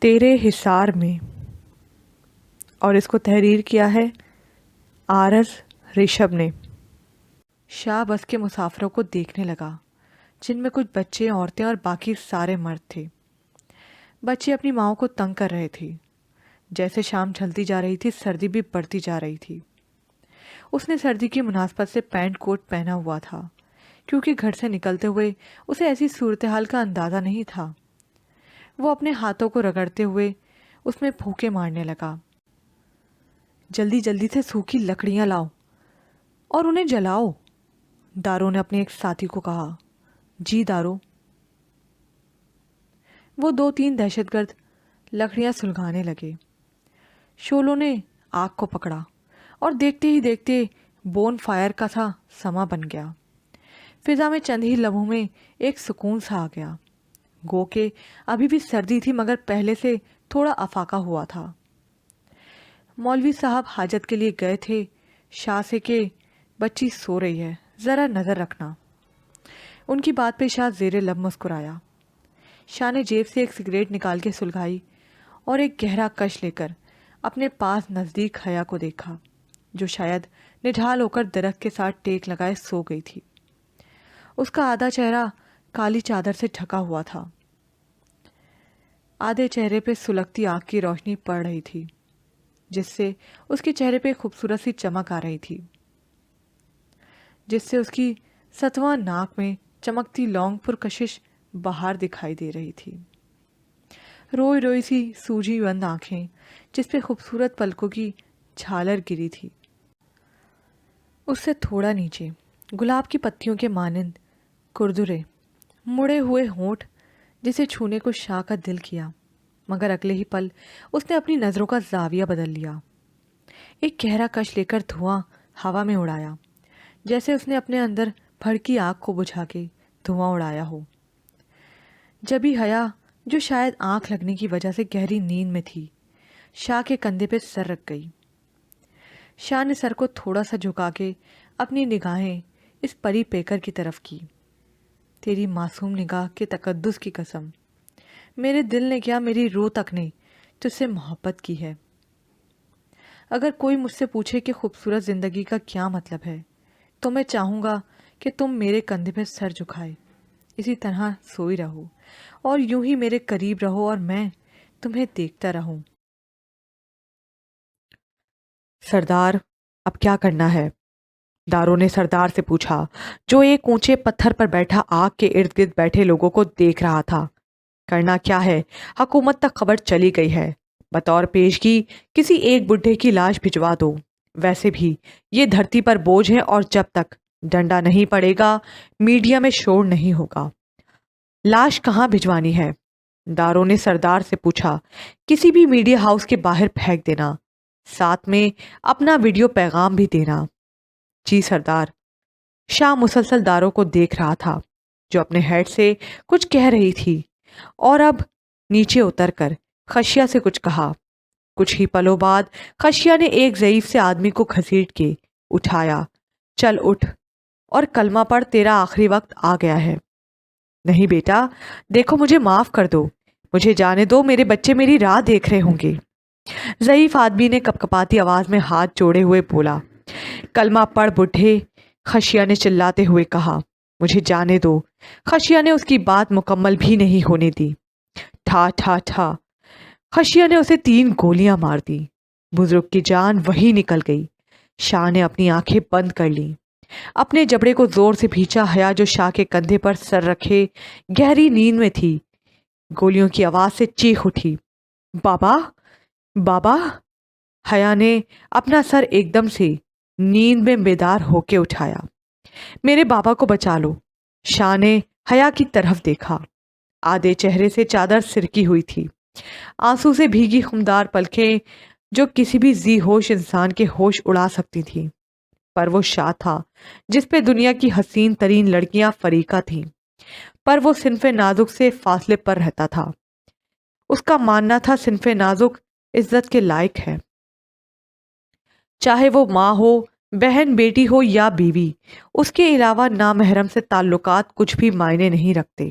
تیرے حصار میں، اور اس کو تحریر کیا ہے آرز ریشب نے۔ شاہ بس کے مسافروں کو دیکھنے لگا، جن میں کچھ بچے، عورتیں اور باقی سارے مرد تھے۔ بچے اپنی ماؤں کو تنگ کر رہے تھے۔ جیسے شام ڈھلتی جا رہی تھی، سردی بھی بڑھتی جا رہی تھی۔ اس نے سردی کی مناسبت سے پینٹ کوٹ پہنا ہوا تھا، کیونکہ گھر سے نکلتے ہوئے اسے ایسی صورتحال کا اندازہ نہیں تھا۔ وہ اپنے ہاتھوں کو رگڑتے ہوئے اس میں پھونکے مارنے لگا۔ جلدی جلدی سے سوکھی لکڑیاں لاؤ اور انہیں جلاؤ، دارو نے اپنے ایک ساتھی کو کہا۔ جی دارو۔ وہ 2-3 دہشت گرد لکڑیاں سلگانے لگے۔ شولوں نے آگ کو پکڑا اور دیکھتے ہی دیکھتے بون فائر کا تھا سما بن گیا۔ فضا میں چند ہی لمحوں میں ایک سکون سا آ گیا۔ گو کہ ابھی بھی سردی تھی، مگر پہلے سے تھوڑا افاقہ ہوا تھا۔ مولوی صاحب حاجت کے لیے گئے تھے شاہ سے کہ بچی سو رہی ہے، ذرا نظر رکھنا۔ ان کی بات پہ شاہ زیر لب مسکرایا۔ شاہ نے جیب سے ایک سگریٹ نکال کے سلگائی اور ایک گہرا کش لے کر اپنے پاس نزدیک حیا کو دیکھا، جو شاید نڈھال ہو کر درخت کے ساتھ ٹیک لگائے سو گئی تھی۔ اس کا آدھا چہرہ کالی چادر سے ڈھکا ہوا تھا۔ آدھے چہرے پہ سلگتی آگ کی روشنی پڑ رہی تھی، جس سے اس کے چہرے پہ خوبصورت سی چمک آ رہی تھی، جس سے اس کی ستواں ناک میں چمکتی لونگ پرکشش باہر دکھائی دے رہی تھی۔ روئی روئی سی سوجی بند آنکھیں، جس پہ خوبصورت پلکوں کی جھالر گری تھی۔ اس سے تھوڑا نیچے گلاب کی پتیوں کے مانند کردرے مڑے ہوئے ہونٹ، جسے چھونے کو شاہ کا دل کیا، مگر اگلے ہی پل اس نے اپنی نظروں کا زاویہ بدل لیا۔ ایک گہرا کش لے کر دھواں ہوا میں اڑایا، جیسے اس نے اپنے اندر بھڑکی آگ کو بجھا کے دھواں اڑایا ہو۔ جبھی حیا، جو شاید آنکھ لگنے کی وجہ سے گہری نیند میں تھی، شاہ کے کندھے پہ سر رکھ گئی۔ شاہ نے سر کو تھوڑا سا جھکا کے اپنی نگاہیں اس پری پیکر کی طرف کی۔ تیری معصوم نگاہ کے تقدس کی قسم، میرے دل نے کیا، میری روح تک نے تجھ سے محبت کی ہے۔ اگر کوئی مجھ سے پوچھے کہ خوبصورت زندگی کا کیا مطلب ہے، تو میں چاہوں گا کہ تم میرے کندھے پہ سر جھکائے اسی طرح سوئی رہو، اور یوں ہی میرے قریب رہو اور میں تمہیں دیکھتا رہوں۔ سردار، اب کیا کرنا ہے؟ دارو نے سردار سے پوچھا، جو ایک اونچے پتھر پر بیٹھا آگ کے ارد گرد بیٹھے لوگوں کو دیکھ رہا تھا۔ کرنا کیا ہے؟ حکومت تک خبر چلی گئی ہے، بطور پیشگی کسی ایک بڈھے کی لاش بھجوا دو۔ ویسے بھی یہ دھرتی پر بوجھ ہے، اور جب تک ڈنڈا نہیں پڑے گا میڈیا میں شور نہیں ہوگا۔ لاش کہاں بھجوانی ہے؟ دارو نے سردار سے پوچھا۔ کسی بھی میڈیا ہاؤس کے باہر پھینک دینا، ساتھ میں اپنا ویڈیو پیغام بھی دینا۔ جی سردار۔ شاہ مسلسل دارو کو دیکھ رہا تھا، جو اپنے ہیڈ سے کچھ کہہ رہی تھی، اور اب نیچے اتر کر خشیہ سے کچھ کہا۔ کچھ ہی پلوں بعد خشیہ نے ایک ضعیف سے آدمی کو گھسیٹ کے اٹھایا۔ چل اٹھ اور کلمہ پڑھ، تیرا آخری وقت آ گیا ہے۔ نہیں بیٹا، دیکھو مجھے معاف کر دو، مجھے جانے دو، میرے بچے میری راہ دیکھ رہے ہوں گے۔ ضعیف آدمی نے کپکپاتی آواز میں ہاتھ جوڑے ہوئے بولا۔ کلمہ پڑھ بڈھے، خشیہ نے چلاتے ہوئے کہا۔ مجھے جانے دو۔ خشیہ نے اس کی بات مکمل بھی نہیں ہونے دی۔ ٹھا ٹھا ٹھا، خشیہ نے اسے 3 گولیاں مار دی۔ بزرگ کی جان وہی نکل گئی۔ شاہ نے اپنی آنکھیں بند کر لیں، اپنے جبڑے کو زور سے بھینچا۔ حیا، جو شاہ کے کندھے پر سر رکھے گہری نیند میں تھی، گولیوں کی آواز سے چیخ اٹھی۔ بابا، بابا! حیا نے اپنا سر ایک دم سے نیند میں بیدار ہو کے اٹھایا۔ میرے بابا کو بچا لو۔ شاہ نے حیا کی طرف دیکھا۔ آدھے چہرے سے چادر سرکی ہوئی تھی، آنسو سے بھیگی خمدار پلکیں جو کسی بھی ذی ہوش انسان کے ہوش اڑا سکتی تھی۔ پر وہ شاہ تھا جس پہ دنیا کی حسین ترین لڑکیاں فریقہ تھیں، پر وہ صنف نازک سے فاصلے پر رہتا تھا۔ اس کا ماننا تھا صنف نازک عزت کے لائق ہے، چاہے وہ ماں ہو، بہن، بیٹی ہو یا بیوی۔ اس کے علاوہ نامحرم سے تعلقات کچھ بھی معنی نہیں رکھتے۔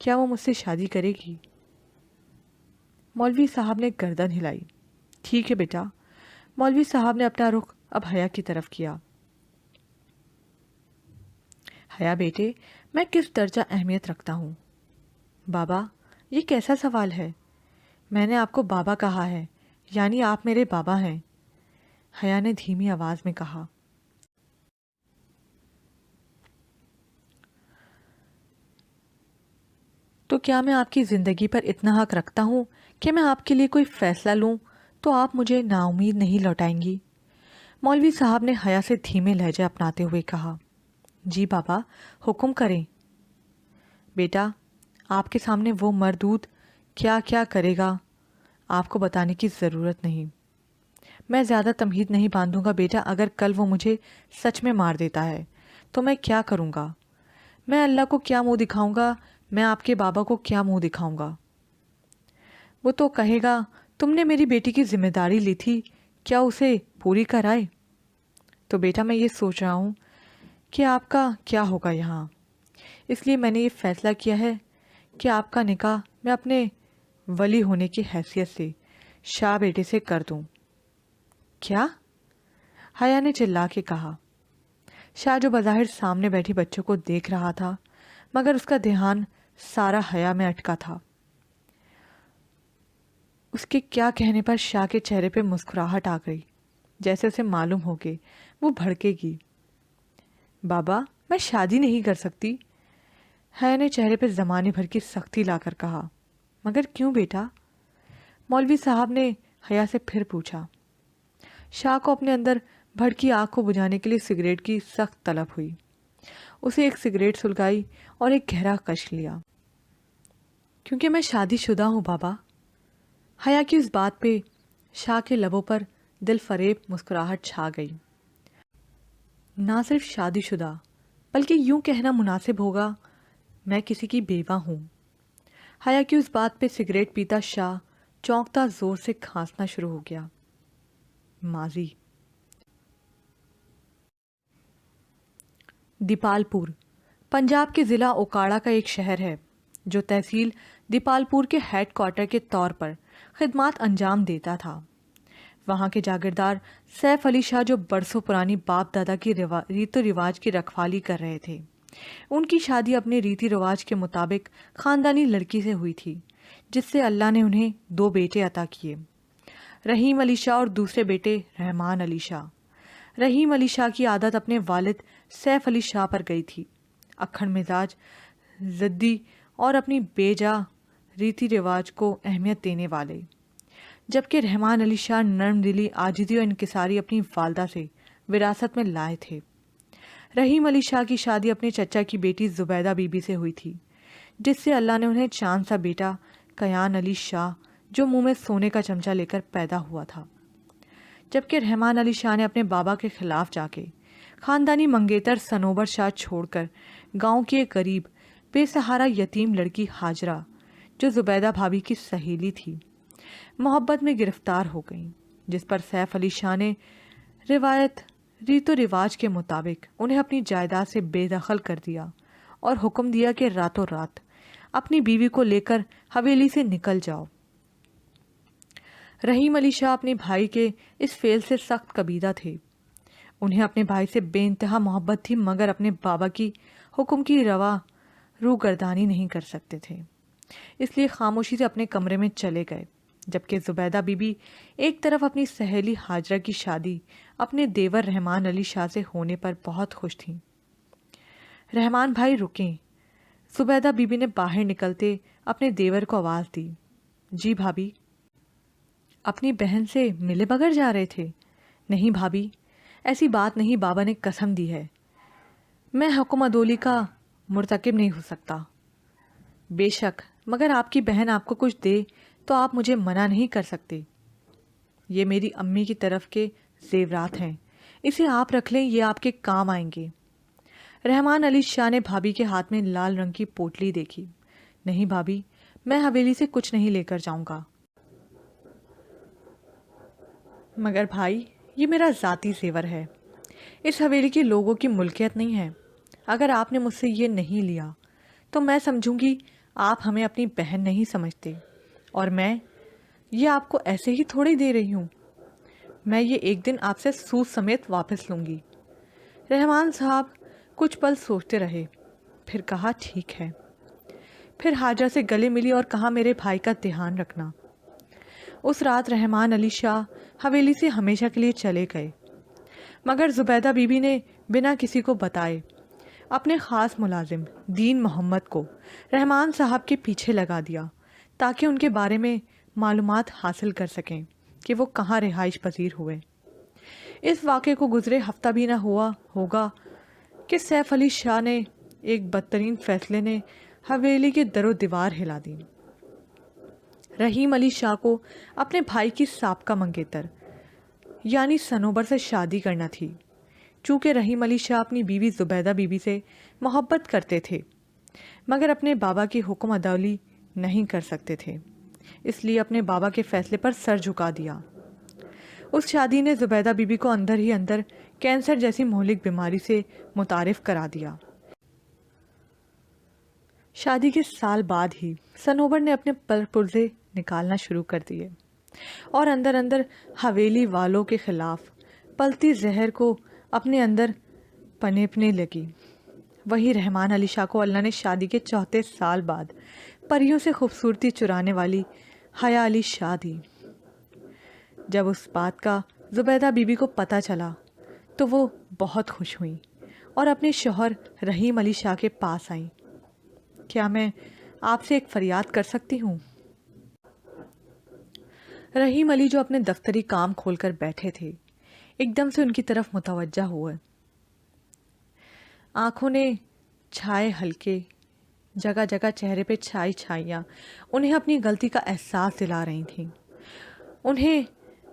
کیا وہ مجھ سے شادی کرے گی؟ مولوی صاحب نے گردن ہلائی۔ ٹھیک ہے بیٹا۔ مولوی صاحب نے اپنا رخ اب حیا کی طرف کیا۔ حیا بیٹے، میں کس درجہ اہمیت رکھتا ہوں؟ بابا، یہ کیسا سوال ہے؟ میں نے آپ کو بابا کہا ہے، یعنی آپ میرے بابا ہیں۔ حیا نے دھیمی آواز میں کہا۔ تو کیا میں آپ کی زندگی پر اتنا حق رکھتا ہوں کہ میں آپ کے لیے کوئی فیصلہ لوں تو آپ مجھے نا امید نہیں لوٹائیں گی؟ مولوی صاحب نے حیا سے دھیمے لہجے اپناتے ہوئے کہا۔ جی بابا، حکم کریں۔ بیٹا، آپ کے سامنے وہ مردود کیا کیا کرے گا آپ کو بتانے کی ضرورت نہیں۔ میں زیادہ تمہید نہیں باندھوں گا بیٹا، اگر کل وہ مجھے سچ میں مار دیتا ہے تو میں کیا کروں گا؟ میں اللہ کو کیا منہ دکھاؤں گا؟ میں آپ کے بابا کو کیا منہ دکھاؤں گا؟ وہ تو کہے گا تم نے میری بیٹی کی ذمہ داری لی تھی، کیا اسے پوری کرائے؟ تو بیٹا میں یہ سوچ رہا ہوں کہ آپ کا کیا ہوگا یہاں، اس لیے میں نے یہ فیصلہ کیا ہے کہ آپ کا نکاح میں اپنے ولی ہونے کی حیثیت سے شاہ بیٹے سے کر دوں۔ کیا؟ حیا نے چلا کے کہا۔ شاہ جو بظاہر سامنے بیٹھی بچوں کو دیکھ رہا تھا مگر اس کا دھیان سارا حیا میں اٹکا تھا۔ اس کے کیا کہنے پر شاہ کے چہرے پہ مسکراہٹ آ گئی، جیسے اسے معلوم ہو کہ وہ بھڑکے گی۔ بابا، میں شادی نہیں کر سکتی، حیا نے چہرے پہ زمانے بھر کی سختی لا کر کہا۔ مگر کیوں بیٹا؟ مولوی صاحب نے حیا سے پھر پوچھا۔ شاہ کو اپنے اندر بھڑکی آگ کو بجھانے کے لیے سگریٹ کی سخت طلب ہوئی۔ اسے ایک سگریٹ سلگائی اور ایک گہرا کش لیا۔ کیونکہ میں شادی شدہ ہوں بابا۔ حیا کی اس بات پہ شاہ کے لبوں پر دل فریب مسکراہٹ چھا گئی۔ نہ صرف شادی شدہ بلکہ یوں کہنا مناسب ہوگا میں کسی کی بیوہ ہوں۔ حیا کی اس بات پہ سگریٹ پیتا شاہ چونکتا زور سے کھانسنا شروع ہو گیا۔ ماضی۔ دیپال پور پنجاب کے ضلع اوکاڑا کا ایک شہر ہے جو تحصیل دیپال پور کے ہیڈ کوارٹر کے طور پر خدمات انجام دیتا تھا۔ وہاں کے جاگیردار سیف علی شاہ جو برسوں پرانی باپ دادا کی ریت و رواج کی رکھوالی کر رہے تھے، ان کی شادی اپنے ریتی رواج کے مطابق خاندانی لڑکی سے ہوئی تھی، جس سے اللہ نے انہیں 2 بیٹے عطا کیے، رحیم علی شاہ اور دوسرے بیٹے رحمان علی شاہ۔ رحیم علی شاہ کی عادت اپنے والد سیف علی شاہ پر گئی تھی، اکھڑ مزاج، ضدی اور اپنی بے جا ریتی رواج کو اہمیت دینے والے، جبکہ رحمان علی شاہ نرم دلی، عاجزی اور انکساری اپنی والدہ سے وراثت میں لائے تھے۔ رحیم علی شاہ کی شادی اپنے چچا کی بیٹی زبیدہ بی بی سے ہوئی تھی، جس سے اللہ نے انہیں چاند سا بیٹا کیان علی شاہ جو منہ میں سونے کا چمچہ لے کر پیدا ہوا تھا، جبکہ رحمان علی شاہ نے اپنے بابا کے خلاف جا کے خاندانی منگیتر صنوبر شاہ چھوڑ کر گاؤں کی ایک غریب بے سہارا یتیم لڑکی ہاجرہ جو زبیدہ بھابھی کی سہیلی تھی محبت میں گرفتار ہو گئیں، جس پر سیف علی شاہ نے ریت و رواج کے مطابق انہیں اپنی جائیداد سے بے دخل کر دیا اور حکم دیا کہ راتوں رات اپنی بیوی کو لے کر حویلی سے نکل جاؤ۔ رحیم علی شاہ اپنے بھائی کے اس فعل سے سخت کبیدہ تھے۔ انہیں اپنے بھائی سے بے انتہا محبت تھی مگر اپنے بابا کی حکم کی روگردانی نہیں کر سکتے تھے، اس لیے خاموشی سے اپنے کمرے میں چلے گئے، جبکہ زبیدہ بی بی ایک طرف اپنی سہیلی ہاجرہ کی شادی اپنے دیور رحمان علی شاہ سے ہونے پر بہت خوش تھیں۔ رحمان بھائی رکیں، زبیدہ بی بی نے باہر نکلتے اپنے دیور کو آواز دی۔ جی بھابھی۔ اپنی بہن سے ملے بغیر جا رہے تھے؟ نہیں بھابھی، ایسی بات نہیں، بابا نے قسم دی ہے میں حکم عدولی کا مرتکب نہیں ہو سکتا۔ بے شک، مگر آپ کی بہن آپ کو کچھ دے تو آپ مجھے منع نہیں کر سکتے۔ یہ میری امی کی طرف کے زیورات ہیں، اسے آپ رکھ لیں، یہ آپ کے کام آئیں گے۔ رحمان علی شاہ نے بھابھی کے ہاتھ میں لال رنگ کی پوٹلی دیکھی۔ نہیں بھابھی، میں حویلی سے کچھ نہیں لے کر جاؤں گا۔ مگر بھائی، یہ میرا ذاتی زیور ہے، اس حویلی کے لوگوں کی ملکیت نہیں ہے۔ اگر آپ نے مجھ سے یہ نہیں لیا تو میں سمجھوں گی آپ ہمیں اپنی بہن نہیں سمجھتے، اور میں یہ آپ کو ایسے ہی تھوڑی دے رہی ہوں، میں یہ ایک دن آپ سے سود سمیت واپس لوں گی۔ رحمان صاحب کچھ پل سوچتے رہے، پھر کہا ٹھیک ہے۔ پھر حاجہ سے گلے ملی اور کہا میرے بھائی کا دھیان رکھنا۔ اس رات رحمان علی شاہ حویلی سے ہمیشہ کے لیے چلے گئے، مگر زبیدہ بی بی نے بنا کسی کو بتائے اپنے خاص ملازم دین محمد کو رحمان صاحب کے پیچھے لگا دیا تاکہ ان کے بارے میں معلومات حاصل کر سکیں کہ وہ کہاں رہائش پذیر ہوئے۔ اس واقعے کو گزرے ہفتہ بھی نہ ہوا ہوگا کہ سیف علی شاہ نے ایک بدترین فیصلے نے حویلی کے در و دیوار ہلا دی۔ رحیم علی شاہ کو اپنے بھائی کی سابقہ منگیتر یعنی صنوبر سے شادی کرنا تھی۔ چونکہ رحیم علی شاہ اپنی بیوی زبیدہ بی بی سے محبت کرتے تھے مگر اپنے بابا کی حکم عدولی نہیں کر سکتے تھے، اس لیے اپنے بابا کے فیصلے پر سر جھکا دیا۔ اس شادی نے زبیدہ بی بی کو اندر ہی اندر کینسر جیسی مہلک بیماری سے متعارف کرا دیا۔ شادی کے سال بعد ہی صنوبر نے اپنے پرزے نکالنا شروع کر دیے اور اندر اندر حویلی والوں کے خلاف پلتی زہر کو اپنے اندر پنپنے لگی۔ وہی رحمان علی شاہ کو اللہ نے شادی کے 34 سال بعد پریوں سے خوبصورتی چرانے والی حیا علی شاہ دی۔ جب اس بات کا زبیدہ بی بی کو پتہ چلا تو وہ بہت خوش ہوئیں اور اپنے شوہر رحیم علی شاہ کے پاس آئیں۔ کیا میں آپ سے ایک فریاد کر سکتی ہوں؟ رحیم علی جو اپنے دفتری کام کھول کر بیٹھے تھے ایک دم سے ان کی طرف متوجہ ہوئے۔ آنکھوں نے چھائے ہلکے، جگہ جگہ چہرے پہ چھائیاں انہیں اپنی غلطی کا احساس دلا رہی تھیں۔ انہیں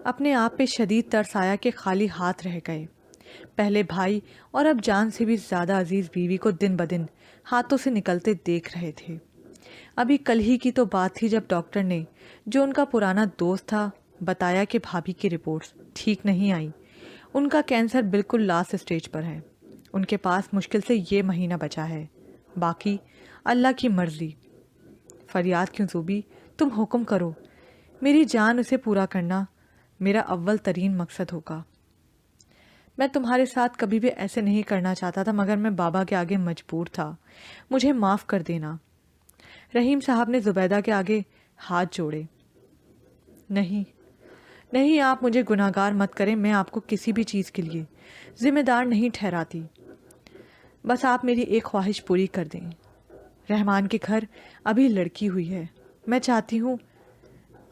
اپنے آپ پہ شدید ترس آیا کہ خالی ہاتھ رہ گئے۔ پہلے بھائی اور اب جان سے بھی زیادہ عزیز بیوی کو دن بدن ہاتھوں سے نکلتے دیکھ رہے تھے۔ ابھی کل ہی کی تو بات تھی جب ڈاکٹر نے، جو ان کا پرانا دوست تھا، بتایا کہ بھابھی کی رپورٹس ٹھیک نہیں آئیں، ان کا کینسر بالکل لاسٹ اسٹیج پر ہے، ان کے پاس مشکل سے یہ مہینہ بچا ہے، باقی اللہ کی مرضی۔ فریاد کیوں زوبی، تم حکم کرو، میری جان اسے پورا کرنا میرا اول ترین مقصد ہوگا۔ میں تمہارے ساتھ کبھی بھی ایسے نہیں کرنا چاہتا تھا مگر میں بابا کے آگے مجبور تھا، مجھے معاف کر دینا۔ رحیم صاحب نے زبیدہ کے آگے ہاتھ جوڑے۔ نہیں، آپ مجھے گناہگار مت کریں، میں آپ کو کسی بھی چیز کے لیے ذمہ دار نہیں ٹھہراتی، بس آپ میری ایک خواہش پوری کر دیں۔ رحمان کے گھر ابھی لڑکی ہوئی ہے، میں چاہتی ہوں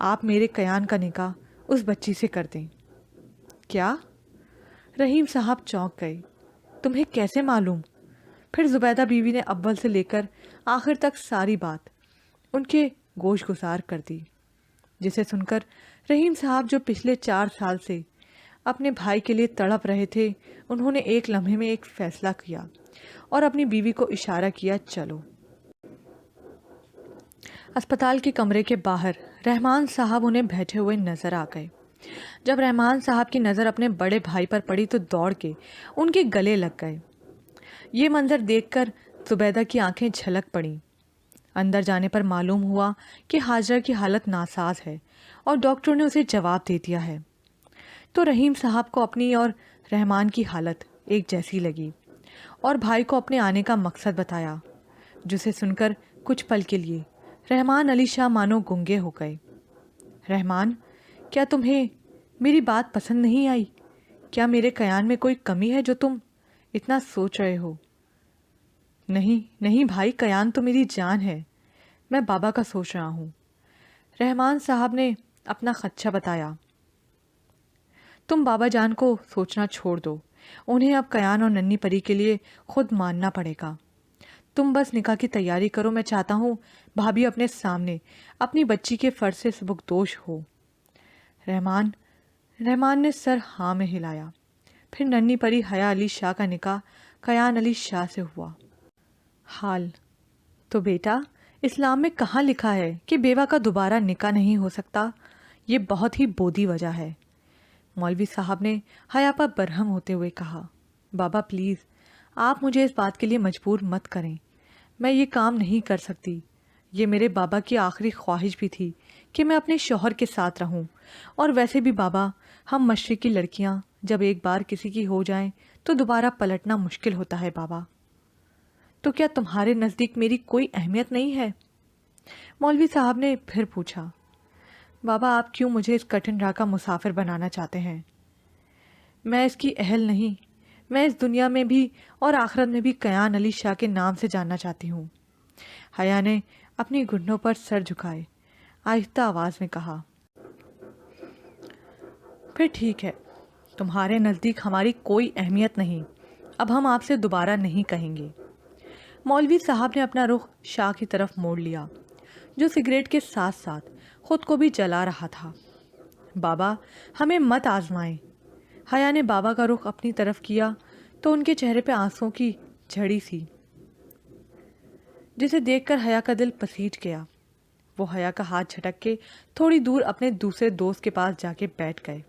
آپ میرے قیان کا نکاح اس بچی سے کر دیں۔ کیا؟ رحیم صاحب چونک گئے۔ تمہیں کیسے معلوم؟ پھر زبیدہ بیوی نے اول سے لے کر آخر تک ساری بات ان کے گوش گزار کر دی، جسے سن کر رحیم صاحب جو پچھلے 4 سال سے اپنے بھائی کے لیے تڑپ رہے تھے، انہوں نے ایک لمحے میں ایک فیصلہ کیا اور اپنی بیوی کو اشارہ کیا، چلو۔ اسپتال کے کمرے کے باہر رحمان صاحب انہیں بیٹھے ہوئے نظر آ گئے۔ جب رحمان صاحب کی نظر اپنے بڑے بھائی پر پڑی تو دوڑ کے ان کے گلے لگ گئے۔ یہ منظر دیکھ کر زبیدہ کی آنکھیں جھلک پڑیں۔ اندر جانے پر معلوم ہوا کہ حاجرہ کی حالت ناساز ہے اور ڈاکٹر نے اسے جواب دے دیا ہے۔ تو رحیم صاحب کو اپنی اور رحمان کی حالت ایک جیسی لگی اور بھائی کو اپنے آنے کا مقصد بتایا، جسے سن کر کچھ پل کے لیے رحمان علی شاہ مانو گنگے ہو گئے۔ رحمان، کیا تمہیں میری بات پسند نہیں آئی؟ کیا میرے قیان میں کوئی کمی ہے جو تم اتنا سوچ رہے ہو؟ نہیں بھائی، قیان تو میری جان ہے، میں بابا کا سوچ رہا ہوں۔ رحمان صاحب نے اپنا خدشہ بتایا۔ تم بابا جان کو سوچنا چھوڑ دو، انہیں اب قیان اور ننھی پری کے لیے خود ماننا پڑے گا۔ تم بس نکاح کی تیاری کرو، میں چاہتا ہوں بھابھی اپنے سامنے اپنی بچی کے فرض سے سبکدوش ہو۔ رحمان نے سر ہاں میں ہلایا۔ پھر ننھی پری حیا علی شاہ کا نکاح قیان علی شاہ سے ہوا۔ حال تو بیٹا، اسلام میں کہاں لکھا ہے کہ بیوہ کا دوبارہ نکاح نہیں ہو سکتا؟ یہ بہت ہی بودی وجہ ہے۔ مولوی صاحب نے حیا پر برہم ہوتے ہوئے کہا، بابا پلیز، آپ مجھے اس بات کے لیے مجبور مت کریں، میں یہ کام نہیں کر سکتی، یہ میرے بابا کی آخری خواہش بھی تھی کہ میں اپنے شوہر کے ساتھ رہوں، اور ویسے بھی بابا، ہم مشرقی لڑکیاں جب ایک بار کسی کی ہو جائیں تو دوبارہ پلٹنا مشکل ہوتا ہے بابا۔ تو کیا تمہارے نزدیک میری کوئی اہمیت نہیں ہے؟ مولوی صاحب نے پھر پوچھا۔ بابا، آپ کیوں مجھے اس کٹھن راہ کا مسافر بنانا چاہتے ہیں؟ میں اس کی اہل نہیں، میں اس دنیا میں بھی اور آخرت میں بھی کیان علی شاہ کے نام سے جاننا چاہتی ہوں۔ حیا نے اپنی گھٹنوں پر سر جھکائے آہستہ آواز میں کہا۔ پھر ٹھیک ہے، تمہارے نزدیک ہماری کوئی اہمیت نہیں، اب ہم آپ سے دوبارہ نہیں کہیں گے۔ مولوی صاحب نے اپنا رخ شاہ کی طرف موڑ لیا، جو سگریٹ کے ساتھ ساتھ خود کو بھی جلا رہا تھا۔ بابا، ہمیں مت آزمائیں۔ حیا نے بابا کا رخ اپنی طرف کیا تو ان کے چہرے پہ آنسوں کی جھڑی سی، جسے دیکھ کر حیا کا دل پسیج گیا۔ وہ حیا کا ہاتھ جھٹک کے تھوڑی دور اپنے دوسرے دوست کے پاس جا کے بیٹھ گئے۔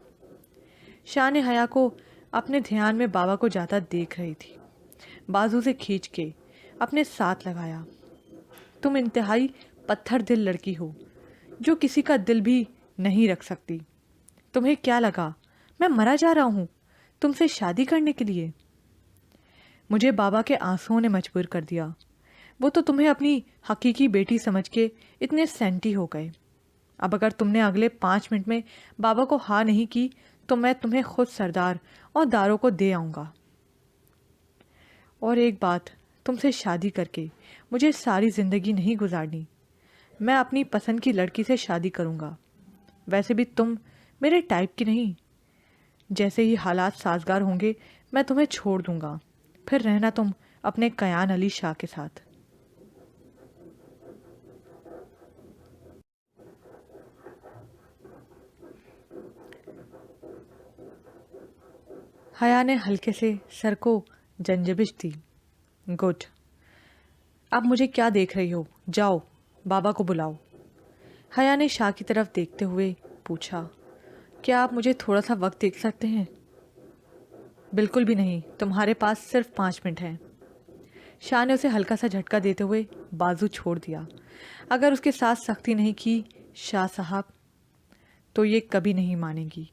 شاہ نے حیا کو اپنے دھیان میں بابا کو جاتا دیکھ رہی تھی، بازو سے کھینچ کے اپنے ساتھ لگایا۔ تم انتہائی پتھر دل لڑکی ہو جو کسی کا دل بھی نہیں رکھ سکتی۔ تمہیں کیا لگا میں مرا جا رہا ہوں تم سے شادی کرنے کے لیے؟ مجھے بابا کے آنسوؤں نے مجبور کر دیا۔ وہ تو تمہیں اپنی حقیقی بیٹی سمجھ کے اتنے سینٹی ہو گئے۔ اب اگر تم نے اگلے 5 منٹ میں بابا کو ہاں نہیں کی تو میں تمہیں خود سردار اور داروں کو دے آؤں گا۔ اور ایک بات، تم سے شادی کر کے مجھے ساری زندگی نہیں گزارنی۔ میں اپنی پسند کی لڑکی سے شادی کروں گا۔ ویسے بھی تم میرے ٹائپ کی نہیں۔ جیسے ہی حالات سازگار ہوں گے میں تمہیں چھوڑ دوں گا، پھر رہنا تم اپنے کیان علی شاہ کے ساتھ۔ حیا نے ہلکے سے سر کو جنجبش دی۔ گڈ، اب مجھے کیا دیکھ رہی ہو؟ جاؤ بابا کو بلاؤ۔ حیا نے شاہ کی طرف دیکھتے ہوئے پوچھا۔ کیا آپ مجھے تھوڑا سا وقت دیکھ سکتے ہیں؟ بالکل بھی نہیں، تمہارے پاس صرف 5 منٹ ہیں۔ شاہ نے اسے ہلکا سا جھٹکا دیتے ہوئے بازو چھوڑ دیا۔ اگر اس کے ساتھ سختی نہیں کی شاہ صاحب تو یہ کبھی نہیں مانے گی۔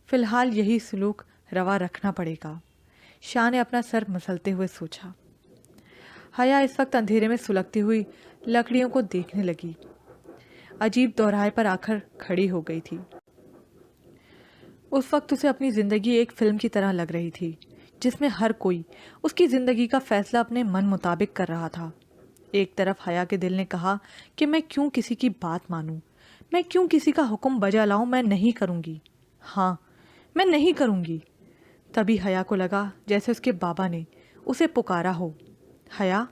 فی الحال یہی سلوک روا رکھنا پڑے گا۔ شاہ نے اپنا سر مسلتے ہوئے سوچا۔ حیا اس وقت اندھیرے میں سلگتی ہوئی لکڑیوں کو دیکھنے لگی۔ عجیب دوراہے پر آ کر کھڑی ہو گئی تھی۔ اس وقت اسے اپنی زندگی ایک فلم کی طرح لگ رہی تھی، جس میں ہر کوئی اس کی زندگی کا فیصلہ اپنے من مطابق کر رہا تھا۔ ایک طرف حیا کے دل نے کہا کہ میں کیوں کسی کی بات مانوں، میں کیوں کسی کا حکم بجا لاؤں، میں نہیں کروں گی، ہاں میں نہیں کروں گی۔ تبھی حیا کو لگا جیسے اس کے بابا نے اسے پکارا ہو۔ حیا،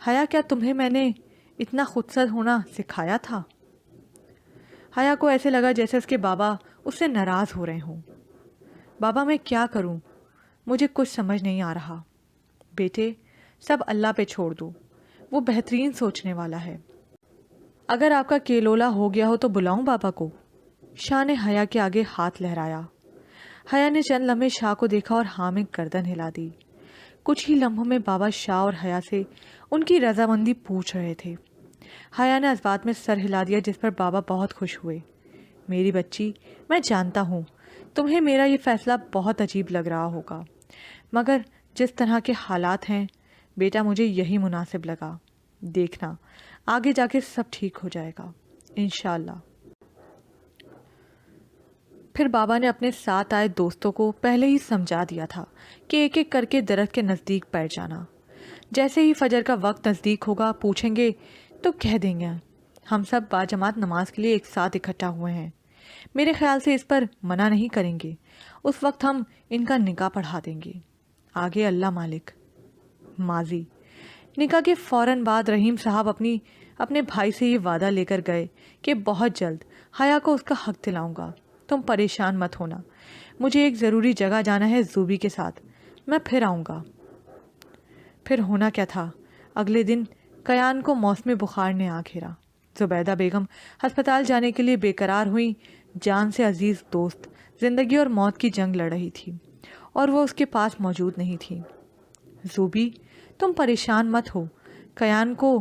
حیا، کیا تمہیں میں نے اتنا خودسر ہونا سکھایا تھا؟ حیا کو ایسے لگا جیسے اس کے بابا اس سے ناراض ہو رہے ہوں۔ بابا، میں کیا کروں؟ مجھے کچھ سمجھ نہیں آ رہا۔ بیٹے، سب اللہ پہ چھوڑ دو، وہ بہترین سوچنے والا ہے۔ اگر آپ کا کیلولا ہو گیا ہو تو بلاؤں بابا کو؟ شاہ نے حیا کے آگے ہاتھ لہرایا۔ حیا نے چند لمحے شاہ کو دیکھا اور ہاں میں گردن ہلا دی۔ کچھ ہی لمحوں میں بابا شاہ اور حیا سے ان کی رضامندی پوچھ رہے تھے۔ حیا نے اس بات میں سر ہلا دیا جس پر بابا بہت خوش ہوئے۔ میری بچی، میں جانتا ہوں تمہیں میرا یہ فیصلہ بہت عجیب لگ رہا ہوگا، مگر جس طرح کے حالات ہیں بیٹا مجھے یہی مناسب لگا۔ دیکھنا آگے جا کے سب ٹھیک ہو جائے گا انشاءاللہ۔ پھر بابا نے اپنے ساتھ آئے دوستوں کو پہلے ہی سمجھا دیا تھا کہ ایک ایک کر کے درخت کے نزدیک بیٹھ جانا۔ جیسے ہی فجر کا وقت نزدیک ہوگا پوچھیں گے تو کہہ دیں گے ہم سب باجماعت نماز کے لیے ایک ساتھ اکٹھا ہوئے ہیں۔ میرے خیال سے اس پر منع نہیں کریں گے، اس وقت ہم ان کا نکاح پڑھا دیں گے۔ آگے اللہ مالک۔ ماضی نکاح کے فوراً بعد رحیم صاحب اپنے بھائی سے یہ وعدہ لے کر گئے کہ بہت جلد حیا کو اس کا حق دلاؤں گا، تم پریشان مت ہونا۔ مجھے ایک ضروری جگہ جانا ہے زوبی کے ساتھ، میں پھر آؤں گا۔ پھر ہونا کیا تھا، اگلے دن کیان کو موسم بخار نے آ گھیرا۔ زبیدہ بیگم ہسپتال جانے کے لیے بے قرار ہوئی۔ جان سے عزیز دوست زندگی اور موت کی جنگ لڑ رہی تھی اور وہ اس کے پاس موجود نہیں تھی۔ زوبی، تم پریشان مت ہو، کیان کو